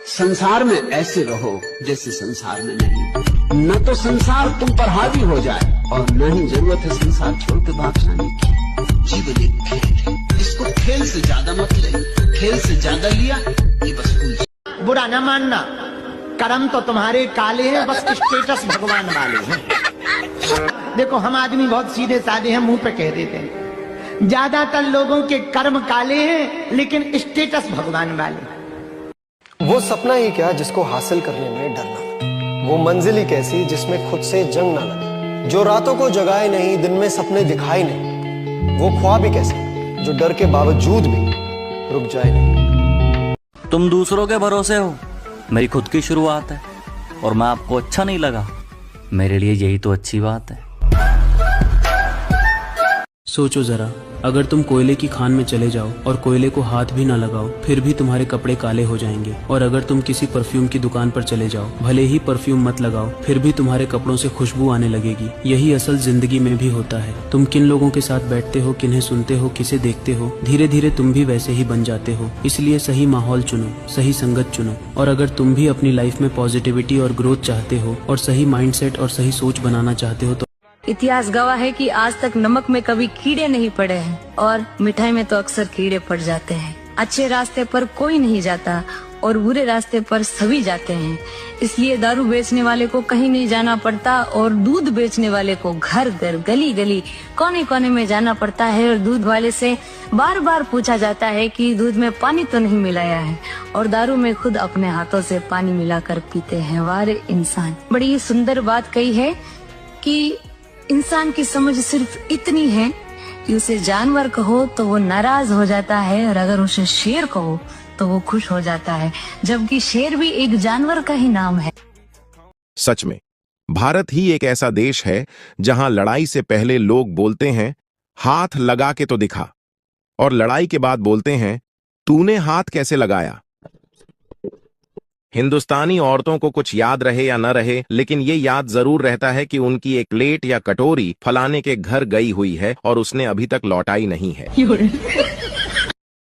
संसार में ऐसे रहो जैसे संसार में नहीं। न तो संसार तुम पर हावी हो जाए और न ही जरूरत है संसार छोड़ के भाग जाने की। जीवन एक खेल है, इसको खेल से ज्यादा मत ले। खेल से ज्यादा लिया ये बस उलझ। बुरा न मानना, कर्म तो तुम्हारे काले हैं, बस स्टेटस भगवान वाले हैं। देखो हम आदमी बहुत सीधे साधे हैं, मुंह पे कह देते हैं। ज्यादातर लोगों के कर्म काले हैं लेकिन स्टेटस भगवान वाले। वो सपना ही क्या जिसको हासिल करने में डर ना लगे, वो मंजिल ही कैसी जिसमें खुद से जंग ना लगे, जो रातों को जगाए नहीं, दिन में सपने दिखाई नहीं, वो ख्वाब ही कैसे जो डर के बावजूद भी रुक जाए नहीं। तुम दूसरों के भरोसे हो, मेरी खुद की शुरुआत है, और मैं आपको अच्छा नहीं लगा, मेरे लिए यही तो अच्छी बात है। सोचो जरा, अगर तुम कोयले की खान में चले जाओ और कोयले को हाथ भी ना लगाओ फिर भी तुम्हारे कपड़े काले हो जाएंगे। और अगर तुम किसी परफ्यूम की दुकान पर चले जाओ, भले ही परफ्यूम मत लगाओ फिर भी तुम्हारे कपड़ों से खुशबू आने लगेगी। यही असल जिंदगी में भी होता है। तुम किन लोगों के साथ बैठते हो, किन्हें सुनते हो, किसे देखते हो, धीरे धीरे तुम भी वैसे ही बन जाते हो। इसलिए सही माहौल चुनो, सही संगत चुनो। और अगर तुम भी अपनी लाइफ में पॉजिटिविटी और ग्रोथ चाहते हो और सही माइंडसेट और सही सोच बनाना चाहते हो तो इतिहास गवाह है कि आज तक नमक में कभी कीड़े नहीं पड़े हैं और मिठाई में तो अक्सर कीड़े पड़ जाते हैं। अच्छे रास्ते पर कोई नहीं जाता और बुरे रास्ते पर सभी जाते हैं। इसलिए दारू बेचने वाले को कहीं नहीं जाना पड़ता और दूध बेचने वाले को घर घर, गली गली, कोने कोने में जाना पड़ता है। और दूध वाले से बार बार पूछा जाता है कि दूध में पानी तो नहीं मिलाया है, और दारू में खुद अपने हाथों से पानी मिलाकर पीते हैं। वारे इंसान, बड़ी ही सुंदर बात कही है कि इंसान की समझ सिर्फ इतनी है कि उसे जानवर कहो तो वो नाराज हो जाता है, और अगर उसे शेर कहो तो वो खुश हो जाता है, जबकि शेर भी एक जानवर का ही नाम है। सच में भारत ही एक ऐसा देश है जहां लड़ाई से पहले लोग बोलते हैं हाथ लगा के तो दिखा, और लड़ाई के बाद बोलते हैं तूने हाथ कैसे लगाया। हिंदुस्तानी औरतों को कुछ याद रहे या न रहे, लेकिन ये याद जरूर रहता है कि उनकी एक प्लेट या कटोरी फलाने के घर गई हुई है और उसने अभी तक लौटाई नहीं है।